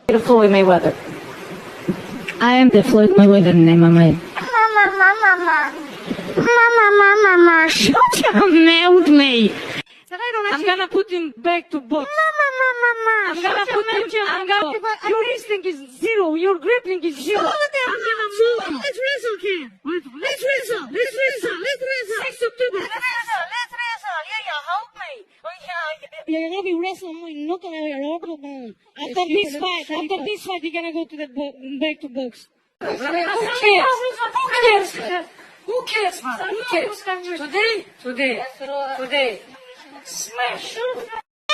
Floyd Mayweather. I am the Floyd Mayweather name of my. Mama, Shut up, nailed me. I'm gonna put him back to box. I'm gonna put him. Your instinct is zero. Your grappling is zero. Let's wrestle, Kim. Let's wrestle. 6 October. Let's wrestle. Yeah, help me. You're gonna be wrestling. Not gonna be wrestling. After this fight, you're gonna go to the back to box. Who cares, man? Who cares? Today, smash.